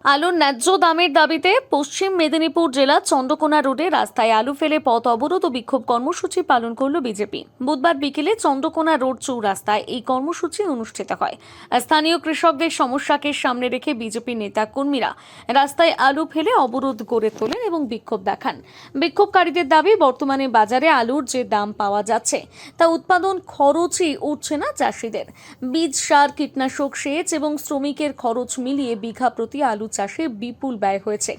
আলুর ন্যায্য দামের দাবিতে পশ্চিম মেদিনীপুর জেলার চন্দ্রকোনা রোডে রাস্তায় আলু ফেলে পথ অবরোধ ও বিক্ষোভ কর্মসূচি পালন করল বিজেপি। বুধবার বিকেলে চন্দ্রকোনা রোড চৌরাস্তায় এই কর্মসূচি অনুষ্ঠিত হয়। স্থানীয় কৃষকদের সমস্যাকে সামনে রেখে বিজেপি নেতা কর্মীরা রাস্তায় আলু ফেলে অবরোধ গড়ে তোলেন এবং বিক্ষোভ দেখান। বিক্ষোভকারীদের দাবি, বর্তমানে বাজারে আলুর যে দাম পাওয়া যাচ্ছে তা উৎপাদন খরচই উঠছে না চাষিদের। বীজ, সার, কীটনাশক, সেচ এবং শ্রমিকের খরচ মিলিয়ে বিঘা প্রতি আলু চাষে বিপুল ব্যয় হয়েছে।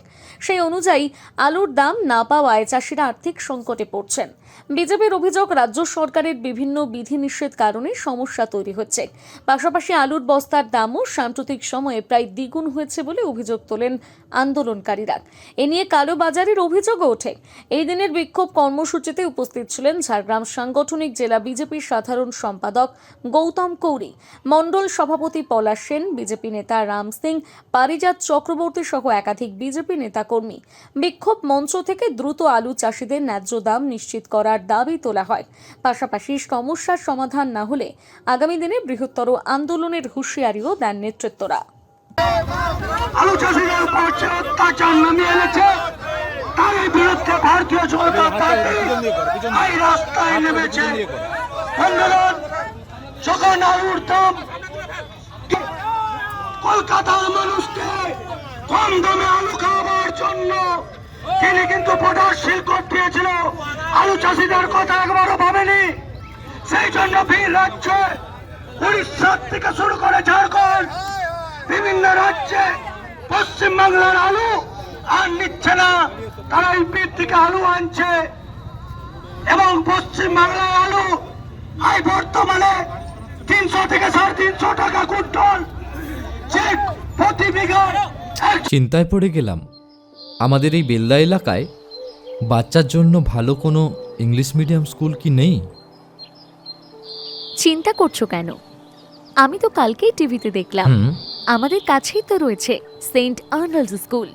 সেই অনুযায়ী আলুর দাম না পাওয়ায় চাষিরা আর্থিক সংকটে পড়ছেন। বিজেপির অভিযোগ, রাজ্য সরকারের বিভিন্ন বিধিনিষেধ কারণে সমস্যা তৈরি হচ্ছে। পাশাপাশি আলুর বস্তার দামও সাম্প্রতিক সময়ে প্রায় দ্বিগুণ হয়েছে বলে অভিযোগ তোলেন আন্দোলনকারীরা। এ নিয়ে কালোবাজারের অভিযোগও ওঠে। এই দিনের বিক্ষোভ কর্মসূচিতে উপস্থিত ছিলেন ঝাড়গ্রাম সাংগঠনিক জেলা বিজেপির সাধারণ সম্পাদক গৌতম কৌরি, মণ্ডল সভাপতি পলাশ সেন, বিজেপি নেতা রাম সিং, পারিজাত চক্রবর্তী সহ একাধিক বিজেপি নেতাকর্মী। বিক্ষোভ মঞ্চ থেকে দ্রুত আলু চাষিদের ন্যায্য দাম নিশ্চিত করার দাবি তোলা হয়। পাশাপাশি সমস্যার সমাধান না হলে আগামী দিনে বৃহত্তর আন্দোলনের হুঁশিয়ারিও দেন নেতৃত্বরা। আলু চাষিদের উপর যে অত্যাচার নামিয়ে এনেছে তার বিরুদ্ধে ভারতীয় জনতা পার্টি এই রাস্তায় নেমেছে। আন্দোলন যখন আলুর দাম কলকাতার মানুষকে কম দামে আলু খাওয়ার জন্য তিনি কিন্তু পদার্শীল করে দিয়েছিল, আলু চাষিদের কথা একবারও ভাবেনি। সেই জন্য ভিন রাজ্যে উড়িষ্যা থেকে শুরু করে ঝাড়খণ্ড বিভিন্ন রাজ্যে পশ্চিমবাংলার আলু আর নিচ্ছে না, তারা ইউপির থেকে আলু আনছে এবং পশ্চিমবাংলার আলু এই বর্তমানে 300 থেকে 350 টাকা কুইন্টাল, যে প্রতি বিঘা। চিন্তায় পড়ে গেলাম, আমাদের এই বেলদা এলাকায় বাচ্চার জন্য ভালো কোনো ইংলিশ মিডিয়াম স্কুল কি নেই? চিন্তা করছো কেন? আমি তো কালকেই টিভিতে দেখলাম, আমাদের কাছেই তো রয়েছে সেন্ট আর্নল্ডস স্কুল।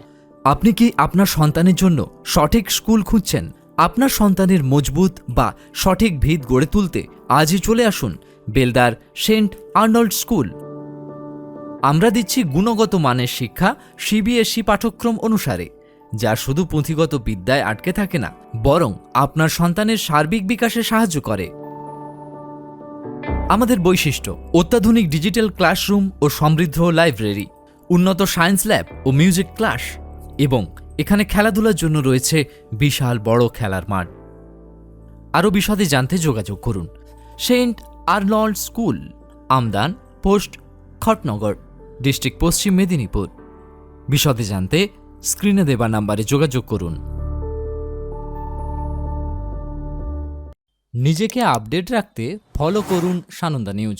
আপনি কি আপনার সন্তানের জন্য সঠিক স্কুল খুঁজছেন? আপনার সন্তানের মজবুত বা সঠিক ভিত গড়ে তুলতে আজই চলে আসুন বেলদার সেন্ট আর্নল্ড স্কুল। আমরা দিচ্ছি গুণগত মানের শিক্ষা সিবিএসই পাঠ্যক্রম অনুসারে, যা শুধু পুঁথিগত বিদ্যায় আটকে থাকে না, বরং আপনার সন্তানের সার্বিক বিকাশে সাহায্য করে। আমাদের বৈশিষ্ট্য: অত্যাধুনিক ডিজিটাল ক্লাসরুম ও সমৃদ্ধ লাইব্রেরি, উন্নত সায়েন্স ল্যাব ও মিউজিক ক্লাস, এবং এখানে খেলাধুলার জন্য রয়েছে বিশাল বড় খেলার মাঠ। আরও বিশদে জানতে যোগাযোগ করুন Saint Arnold school, Amdan post, Khatnagar, district Paschim Medinipur. বিশদে জানতে স্ক্রিনে দেওয়া নাম্বারে যোগাযোগ করুন। নিজেকে আপডেট রাখতে ফলো করুন সানন্দা নিউজ।